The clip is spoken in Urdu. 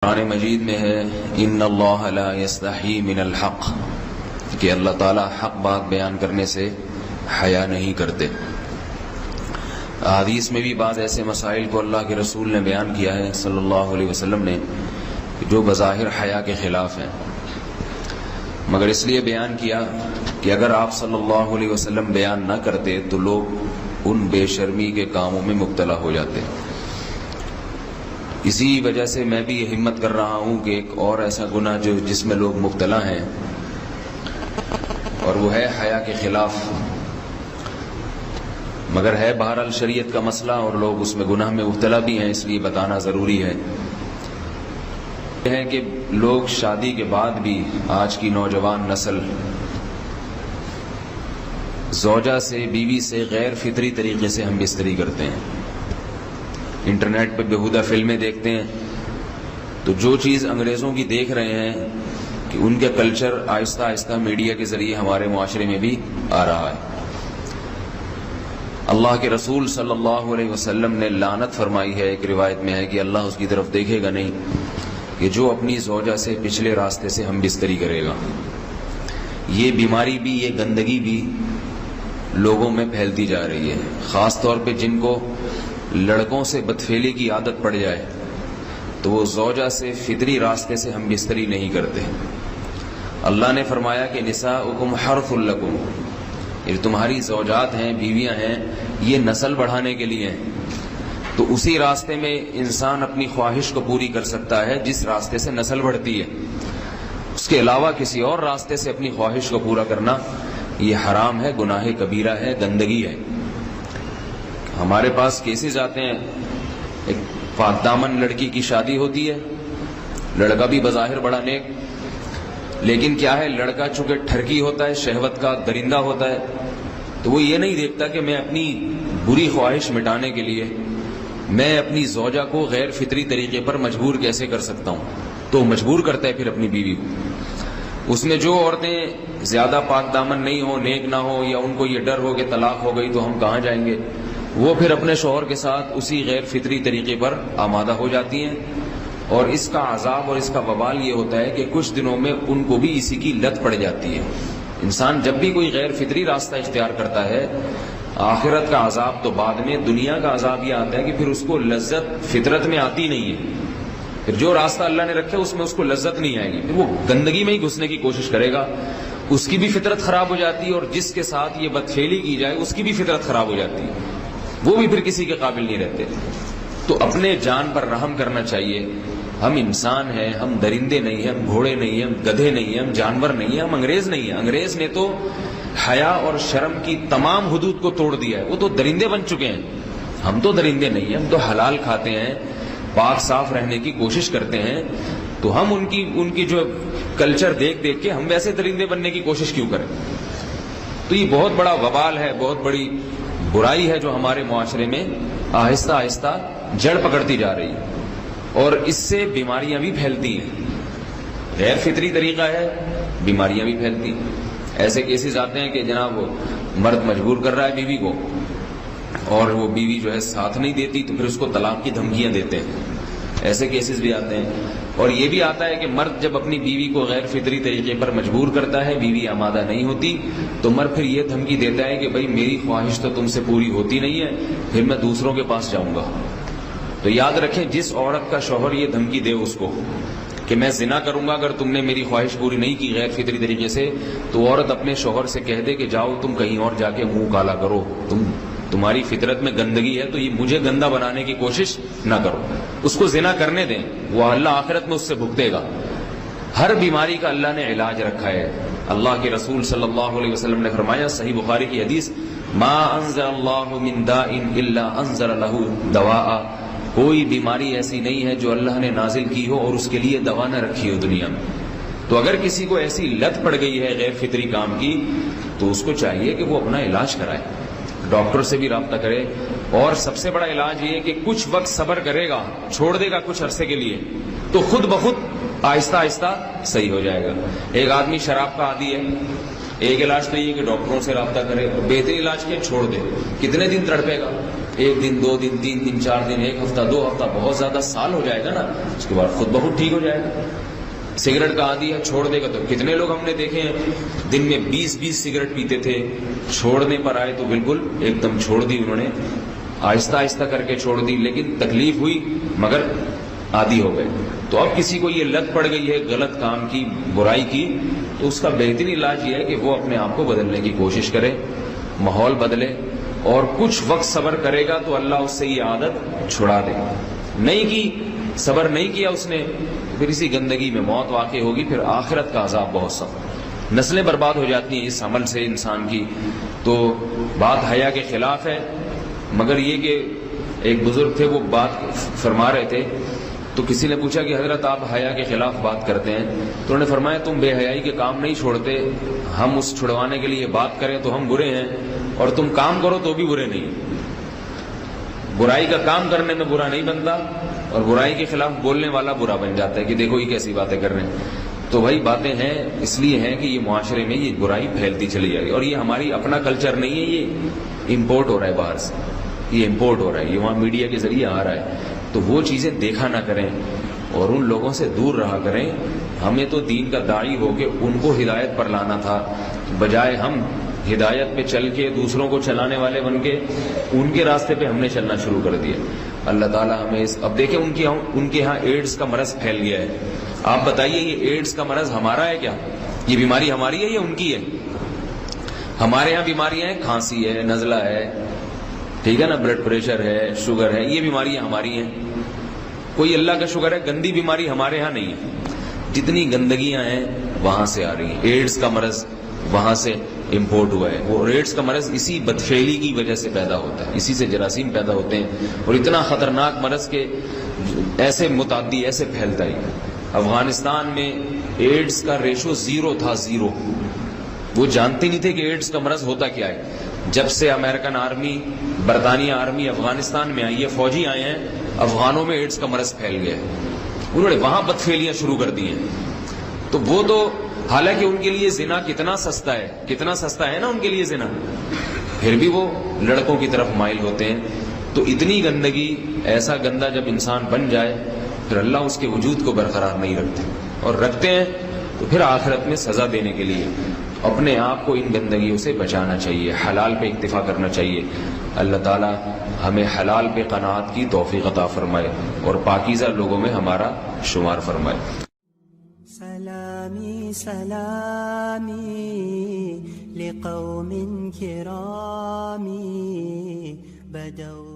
قرآن مجید میں ہے ان اللہ لا یستحی من الحق، کہ اللہ تعالیٰ حق بات بیان کرنے سے حیا نہیں کرتے۔ حدیث میں بھی بعض ایسے مسائل کو اللہ کے رسول نے بیان کیا ہے صلی اللہ علیہ وسلم نے جو بظاہر حیا کے خلاف ہیں، مگر اس لیے بیان کیا کہ اگر آپ صلی اللہ علیہ وسلم بیان نہ کرتے تو لوگ ان بے شرمی کے کاموں میں مبتلا ہو جاتے۔ اسی وجہ سے میں بھی یہ ہمت کر رہا ہوں کہ ایک اور ایسا گناہ جس میں لوگ مبتلا ہیں، اور وہ ہے حیا کے خلاف، مگر ہے بہرحال شریعت کا مسئلہ اور لوگ اس میں گناہ میں مبتلا بھی ہیں، اس لیے بتانا ضروری ہے۔ یہ ہے کہ لوگ شادی کے بعد بھی آج کی نوجوان نسل زوجہ سے، بیوی سے غیر فطری طریقے سے ہم بستری کرتے ہیں۔ انٹرنیٹ پہ بیہودہ فلمیں دیکھتے ہیں تو جو چیز انگریزوں کی دیکھ رہے ہیں کہ ان کے کلچر آہستہ آہستہ میڈیا کے ذریعے ہمارے معاشرے میں بھی آ رہا ہے۔ اللہ کے رسول صلی اللہ علیہ وسلم نے لعنت فرمائی ہے، ایک روایت میں ہے کہ اللہ اس کی طرف دیکھے گا نہیں کہ جو اپنی زوجہ سے پچھلے راستے سے ہم بستری کرے گا۔ یہ بیماری بھی، یہ گندگی بھی لوگوں میں پھیلتی جا رہی ہے، خاص طور پہ جن کو لڑکوں سے بدفعلی کی عادت پڑ جائے تو وہ زوجہ سے فطری راستے سے ہم بستری نہیں کرتے۔ اللہ نے فرمایا کہ نساؤکم حرث لکم، یہ تمہاری زوجات ہیں، بیویاں ہیں، یہ نسل بڑھانے کے لیے ہیں۔ تو اسی راستے میں انسان اپنی خواہش کو پوری کر سکتا ہے جس راستے سے نسل بڑھتی ہے، اس کے علاوہ کسی اور راستے سے اپنی خواہش کو پورا کرنا یہ حرام ہے، گناہ کبیرہ ہے، گندگی ہے۔ ہمارے پاس کیسز آتے ہیں، ایک پاک دامن لڑکی کی شادی ہوتی ہے، لڑکا بھی بظاہر بڑا نیک، لیکن کیا ہے، لڑکا چونکہ ٹھرکی ہوتا ہے، شہوت کا درندہ ہوتا ہے، تو وہ یہ نہیں دیکھتا کہ میں اپنی بری خواہش مٹانے کے لیے میں اپنی زوجہ کو غیر فطری طریقے پر مجبور کیسے کر سکتا ہوں، تو مجبور کرتا ہے پھر اپنی بیوی کو۔ اس میں جو عورتیں زیادہ پاک دامن نہیں ہو، نیک نہ ہو، یا ان کو یہ ڈر ہو کہ طلاق ہو گئی تو ہم کہاں جائیں گے، وہ پھر اپنے شوہر کے ساتھ اسی غیر فطری طریقے پر آمادہ ہو جاتی ہیں، اور اس کا عذاب اور اس کا وبال یہ ہوتا ہے کہ کچھ دنوں میں ان کو بھی اسی کی لت پڑ جاتی ہے۔ انسان جب بھی کوئی غیر فطری راستہ اختیار کرتا ہے، آخرت کا عذاب تو بعد میں، دنیا کا عذاب یہ آتا ہے کہ پھر اس کو لذت فطرت میں آتی نہیں ہے، پھر جو راستہ اللہ نے رکھا اس میں اس کو لذت نہیں آئے گی، پھر وہ گندگی میں ہی گھسنے کی کوشش کرے گا، اس کی بھی فطرت خراب ہو جاتی ہے، اور جس کے ساتھ یہ بدفعلی کی جائے اس کی بھی فطرت خراب ہو جاتی ہے، وہ بھی پھر کسی کے قابل نہیں رہتے۔ تو اپنے جان پر رحم کرنا چاہیے۔ ہم انسان ہیں، ہم درندے نہیں ہیں، ہم گھوڑے نہیں ہیں، ہم گدھے نہیں ہیں، ہم جانور نہیں ہیں، ہم انگریز نہیں ہیں۔ انگریز نے تو حیا اور شرم کی تمام حدود کو توڑ دیا ہے، وہ تو درندے بن چکے ہیں۔ ہم تو درندے نہیں ہیں، ہم تو حلال کھاتے ہیں، پاک صاف رہنے کی کوشش کرتے ہیں، تو ہم ان کی جو کلچر دیکھ دیکھ کے ہم ویسے درندے بننے کی کوشش کیوں کریں؟ تو یہ بہت بڑا وبال ہے، بہت بڑی برائی ہے جو ہمارے معاشرے میں آہستہ آہستہ جڑ پکڑتی جا رہی ہے، اور اس سے بیماریاں بھی پھیلتی ہیں۔ غیر فطری طریقہ ہے، بیماریاں بھی پھیلتی ہیں۔ ایسے کیسز آتے ہیں کہ جناب مرد مجبور کر رہا ہے بیوی کو، اور وہ بیوی جو ہے ساتھ نہیں دیتی تو پھر اس کو طلاق کی دھمکیاں دیتے ہیں، ایسے کیسز بھی آتے ہیں۔ اور یہ بھی آتا ہے کہ مرد جب اپنی بیوی کو غیر فطری طریقے پر مجبور کرتا ہے، بیوی آمادہ نہیں ہوتی، تو مرد پھر یہ دھمکی دیتا ہے کہ بھائی میری خواہش تو تم سے پوری ہوتی نہیں ہے، پھر میں دوسروں کے پاس جاؤں گا۔ تو یاد رکھیں، جس عورت کا شوہر یہ دھمکی دے اس کو کہ میں زنا کروں گا اگر تم نے میری خواہش پوری نہیں کی غیر فطری طریقے سے، تو عورت اپنے شوہر سے کہہ دے کہ جاؤ تم کہیں اور جا کے منہ کالا کرو، تمہاری فطرت میں گندگی ہے تو یہ مجھے گندا بنانے کی کوشش نہ کرو، اس کو زنا کرنے دیں، وہ اللہ آخرت میں اس سے بھگتے گا۔ ہر بیماری کا اللہ نے علاج رکھا ہے۔ اللہ کے رسول صلی اللہ علیہ وسلم نے فرمایا، صحیح بخاری کی حدیث، ما انزل اللہ من داء الا انزل له دواء، کوئی بیماری ایسی نہیں ہے جو اللہ نے نازل کی ہو اور اس کے لیے دوا نہ رکھی ہو دنیا میں۔ تو اگر کسی کو ایسی لت پڑ گئی ہے غیر فطری کام کی تو اس کو چاہیے کہ وہ اپنا علاج کرائے، ڈاکٹر سے بھی رابطہ کرے، اور سب سے بڑا علاج یہ ہے کہ کچھ وقت صبر کرے گا، چھوڑ دے گا کچھ عرصے کے لیے، تو خود بخود آہستہ آہستہ صحیح ہو جائے گا۔ ایک آدمی شراب کا عادی ہے، ایک علاج تو یہ کہ ڈاکٹروں سے رابطہ کرے، اور بہترین علاج کیا، چھوڑ دے، کتنے دن تڑپے گا، ایک دن 2 دن 3 دن 4 دن 1 ہفتہ 2 ہفتہ بہت زیادہ سال ہو جائے گا نا، اس کے بعد خود بہت ٹھیک ہو جائے گا۔ سگریٹ کا عادی ہے، چھوڑ دے گا تو کتنے لوگ ہم نے دیکھے ہیں دن میں 20 سگریٹ پیتے تھے، چھوڑنے پر آئے تو بالکل ایک دم چھوڑ دی انہوں نے، آہستہ آہستہ کر کے چھوڑ دی، لیکن تکلیف ہوئی مگر عادی ہو گئے۔ تو اب کسی کو یہ لت پڑ گئی ہے غلط کام کی، برائی کی، تو اس کا بہترین علاج یہ ہے کہ وہ اپنے آپ کو بدلنے کی کوشش کرے، ماحول بدلے، اور کچھ وقت صبر کرے گا تو اللہ اس سے یہ عادت چھڑا دے گا۔ نہیں کی، صبر نہیں کیا اس نے، پھر اسی گندگی میں موت واقع ہوگی، پھر آخرت کا عذاب بہت سخت، نسلیں برباد ہو جاتی ہیں اس عمل سے انسان کی۔ تو بات حیا کے خلاف ہے، مگر یہ کہ ایک بزرگ تھے وہ بات فرما رہے تھے، تو کسی نے پوچھا کہ حضرت آپ حیا کے خلاف بات کرتے ہیں، تو انہوں نے فرمایا تم بے حیائی کے کام نہیں چھوڑتے، ہم اس چھڑوانے کے لیے بات کریں تو ہم برے ہیں، اور تم کام کرو تو بھی برے نہیں۔ برائی کا کام کرنے میں برا نہیں بنتا، اور برائی کے خلاف بولنے والا برا بن جاتا ہے کہ دیکھو یہ کیسی باتیں کر رہے ہیں۔ تو وہی باتیں ہیں، اس لیے ہیں کہ یہ معاشرے میں یہ برائی پھیلتی چلی جا رہی ہے، اور یہ ہماری اپنا کلچر نہیں ہے، یہ امپورٹ ہو رہا ہے باہر سے، یہ امپورٹ ہو رہا ہے، یہ وہاں میڈیا کے ذریعے آ رہا ہے۔ تو وہ چیزیں دیکھا نہ کریں اور ان لوگوں سے دور رہا کریں۔ ہمیں تو دین کا داعی ہو کے ان کو ہدایت پر لانا تھا، بجائے ہم ہدایت پہ چل کے دوسروں کو چلانے والے بن کے ان کے راستے پہ ہم نے چلنا شروع کر دیا۔ اللہ تعالیٰ ہمیں اب دیکھیں ان کے ہاں ایڈز کا مرض پھیل گیا ہے۔ آپ بتائیے یہ ایڈز کا مرض ہمارا ہے کیا؟ یہ بیماری ہماری ہے یا ان کی ہے؟ ہمارے ہاں بیماریاں ہیں، کھانسی ہے، نزلہ ہے، ٹھیک ہے نا، بلڈ پریشر ہے، شوگر ہے، یہ بیماریاں ہماری ہیں۔ کوئی اللہ کا شکر ہے گندی بیماری ہمارے ہاں نہیں ہے، جتنی گندگیاں ہیں وہاں سے آ رہی ہیں۔ ایڈز کا مرض وہاں سے امپورٹ ہوا ہے، وہ ایڈز کا مرض اسی بدفعلی کی وجہ سے پیدا ہوتا ہے، اسی سے جراثیم پیدا ہوتے ہیں، اور اتنا خطرناک مرض کہ ایسے متعدی ایسے پھیلتا ہے۔ افغانستان میں ایڈز کا ریشو 0 تھا، 0۔ وہ جانتے نہیں تھے کہ ایڈز کا مرض ہوتا کیا ہے۔ جب سے امریکن آرمی، برطانیہ آرمی افغانستان میں آئی ہے، فوجی آئے ہیں، افغانوں میں ایڈز کا مرض پھیل گیا ہے، انہوں نے وہاں بدفعلیاں شروع کر دی ہیں۔ تو وہ تو حالانکہ ان کے لیے زنا کتنا سستا ہے، کتنا سستا ہے نا ان کے لیے زنا، پھر بھی وہ لڑکوں کی طرف مائل ہوتے ہیں۔ تو اتنی گندگی، ایسا گندا جب انسان بن جائے پھر اللہ اس کے وجود کو برقرار نہیں رکھتے، اور رکھتے ہیں تو پھر آخرت میں سزا دینے کے لیے اپنے آپ کو ان گندگیوں سے بچانا چاہیے، حلال پہ اکتفا کرنا چاہیے۔ اللہ تعالی ہمیں حلال پہ قناعت کی توفیق عطا فرمائے اور پاکیزہ لوگوں میں ہمارا شمار فرمائے۔ سلامی سلامی لقوم کرامی بدو